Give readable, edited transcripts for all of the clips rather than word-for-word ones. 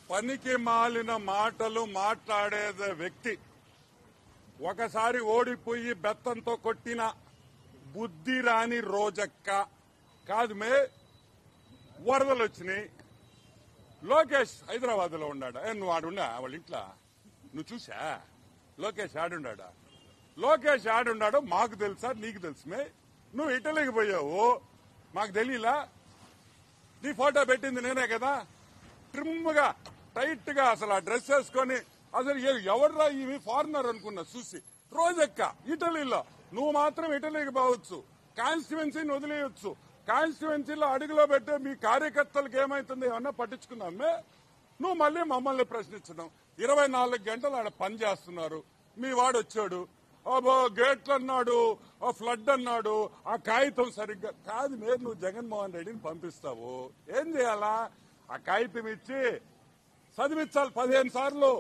పనికి మాలిన మాటలు మాట్లాడే వ్యక్తి ఒకసారి ఓడిపోయి బెత్తంతో కొట్టిన బుద్ధి రాని రోజక్క కాదు మే వరదలు వచ్చినాయి. లోకేష్ హైదరాబాద్ లో ఉన్నాడా? నువ్వు ఆడున్నా వాళ్ళ ఇంట్లో నువ్వు చూసా? లోకేష్ ఆడున్నాడా? లోకేష్ ఆడున్నాడో మాకు తెలుసా? నీకు తెలుసు మే. నువ్వు ఇటలీకి పోయావు, మాకు తెలియలా? నీ ఫోటో పెట్టింది నేనే కదా. ట్రిమ్ గా టైట్ గా అసలు ఆ డ్రెస్ వేసుకొని అసలు ఎవర్రా ఇవి ఫారినర్ అనుకున్నా చూసి. రోజెక్క ఇటలీలో నువ్వు మాత్రం ఇటలీకి పోవచ్చు, కాన్స్టిట్యువెన్సీని వదిలేయచ్చు. కాన్స్టిట్యువెన్సీలో అడుగులో పెట్టే మీ కార్యకర్తలకు ఏమైతుంది ఏమన్నా పట్టించుకున్నామే? నువ్వు మళ్ళీ మమ్మల్ని ప్రశ్నించడం. 24 గంటలు ఆడ పని చేస్తున్నారు. మీ వాడు వచ్చాడు, గేట్లు అన్నాడు, ఫ్లడ్ అన్నాడు, ఆ కాగితం సరిగ్గా కాదు. మీరు నువ్వు జగన్మోహన్ రెడ్డిని పంపిస్తావు, ఏం చేయాలా? ఆ కాగితం ఇచ్చి చదివించాలి, 15 సార్లు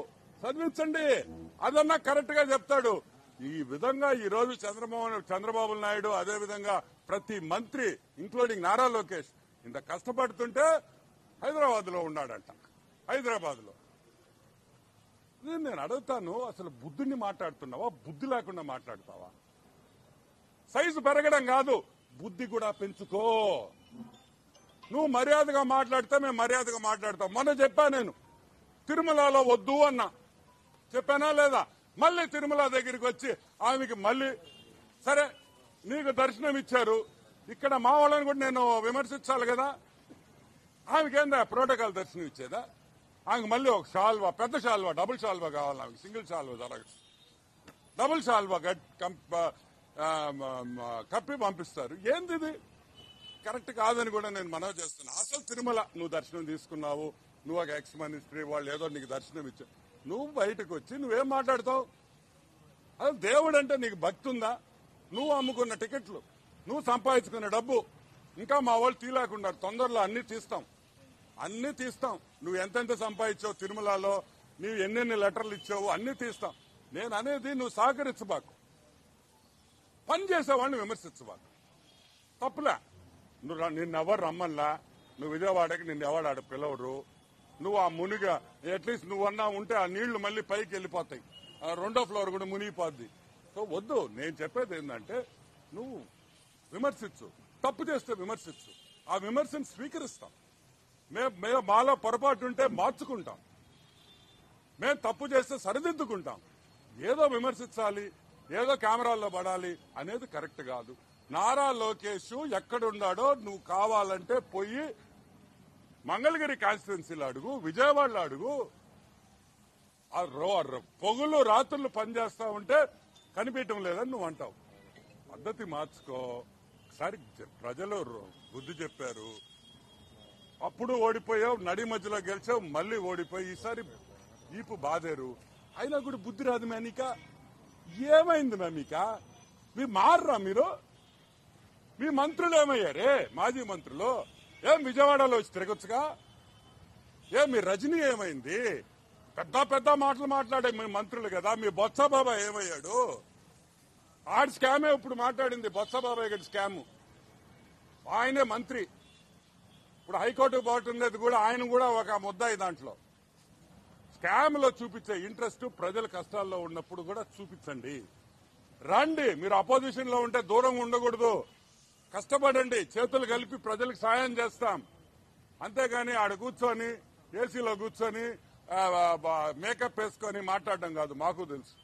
చదివించండి, అదన్నా కరెక్ట్ గా చెప్తాడు. ఈ విధంగా ఈ రోజు చంద్రబాబు నాయుడు అదే విధంగా ప్రతి మంత్రి ఇంక్లూడింగ్ నారా లోకేష్ ఇంత కష్టపడుతుంటే హైదరాబాద్ లో ఉన్నాడంట. హైదరాబాద్ లో నేను అడుగుతాను, అసలు బుద్ధిని మాట్లాడుతున్నావా? బుద్ధి లేకుండా మాట్లాడతావా? సైజు పెరగడం కాదు, బుద్ధి కూడా పెంచుకో. నువ్వు మర్యాదగా మాట్లాడితే మేము మర్యాదగా మాట్లాడతాం. మొన్న చెప్పా నేను, తిరుమలలో వద్దు అన్నా, చెప్పానా లేదా? మళ్ళీ తిరుమల దగ్గరికి వచ్చి ఆమెకి మళ్ళీ సరే నీకు దర్శనం ఇచ్చారు, ఇక్కడ మా వాళ్ళని కూడా నేను విమర్శించాలి కదా. ఆమెకేందా ప్రోటోకాల్ దర్శనం ఇచ్చేదా? ఆమెకు మళ్ళీ ఒక షాల్వా, పెద్ద షాల్వా, డబుల్ షాల్వా కావాలి. ఆమెకి సింగిల్ షాల్వా జరగదు, డబుల్ షాల్వా కప్పి పంపిస్తారు. ఏంది ఇది? కరెక్ట్ కాదని కూడా నేను మనవి చేస్తున్నా. అసలు తిరుమల నువ్వు దర్శనం తీసుకున్నావు, నువ్వు ఒక ఎక్స్ మినిస్ట్రీ, వాళ్ళు ఏదో నీకు దర్శనం ఇచ్చావు, నువ్వు బయటకు వచ్చి నువ్వేం మాట్లాడతావు? అసలు దేవుడు అంటే నీకు భక్తి ఉందా? నువ్వు అమ్ముకున్న టికెట్లు, నువ్వు సంపాదించుకున్న డబ్బు ఇంకా మా వాళ్ళు తీలేకున్నారు. తొందరలో అన్ని తీస్తాం, అన్ని తీస్తాం. నువ్వు ఎంతెంత సంపాదించావు తిరుమలలో, నువ్వు ఎన్నెన్ని లెటర్లు ఇచ్చావు అన్ని తీస్తాం. నేను అనేది నువ్వు సహకరించబాకు, పని చేసేవాడిని విమర్శించబాకు. తప్పులే. నిన్నెవరు రమ్మల్లా, నువ్వు విజయవాడకి నిన్నెవడు ఆడ పిలవరు. నువ్వు ఆ మునిగా అట్లీస్ట్ నువ్వన్నా ఉంటే ఆ నీళ్లు మళ్ళీ పైకి వెళ్ళిపోతాయి, 2వ ఫ్లోర్ కూడా మునిగిపోద్ది. సో వద్దు. నేను చెప్పేది ఏంటంటే నువ్వు విమర్శించు, తప్పు చేస్తే విమర్శించు, ఆ విమర్శను స్వీకరిస్తాం. మేము మాలో పొరపాటు ఉంటే మార్చుకుంటాం, మేము తప్పు చేస్తే సరిదిద్దుకుంటాం. ఏదో విమర్శించాలి, ఏదో కెమెరాల్లో పడాలి అనేది కరెక్ట్ కాదు. నారా లోకేష్ ఎక్కడున్నాడో నువ్వు కావాలంటే పోయి మంగళగిరి కాన్స్టిట్యున్సీలో అడుగు, విజయవాడలో అడుగు. పొగులు రాత్రులు పనిచేస్తా ఉంటే కనిపించడం లేదని నువ్వు అంటావు. పద్ధతి మార్చుకో. ఒకసారి ప్రజలు బుద్ధి చెప్పారు, అప్పుడు ఓడిపోయావు, నడి మధ్యలో గెలిచావు, మళ్ళీ ఓడిపోయి ఈసారి ఈపు బాధారు. అయినా కూడా బుద్ధి రాదు మేనిక. ఏమైంది మేమిక? మీరు మారరా? మీరు మీ మంత్రులు ఏమయ్యారే? మాజీ మంత్రులు ఏం విజయవాడలో వచ్చి తిరగొచ్చుగా? మీ రజనీ ఏమైంది? పెద్ద పెద్ద మాటలు మాట్లాడే మీ మంత్రులు కదా. మీ బొత్స బాబాయ్ ఏమయ్యాడు? ఆడి స్కామే ఇప్పుడు మాట్లాడింది, బొత్స బాబాయ్ గారి స్కామ్. ఆయనే మంత్రి, ఇప్పుడు హైకోర్టుకు పోతున్నది కూడా ఆయన కూడా ఒక ముద్దాయి. దాంట్లో స్కామ్ లో చూపించే ఇంట్రెస్ట్ ప్రజల కష్టాల్లో ఉన్నప్పుడు కూడా చూపించండి. రండి, మీరు అపోజిషన్ లో ఉంటే దూరంగా ఉండకూడదు. కష్టపడండి, చేతులు కలిపి ప్రజలకు సాయం చేస్తాం. అంతేగాని ఆడ కూర్చొని ఏసీలో కూర్చొని మేకప్ వేసుకొని మాట్లాడడం కాదు, మాకు తెలుసు.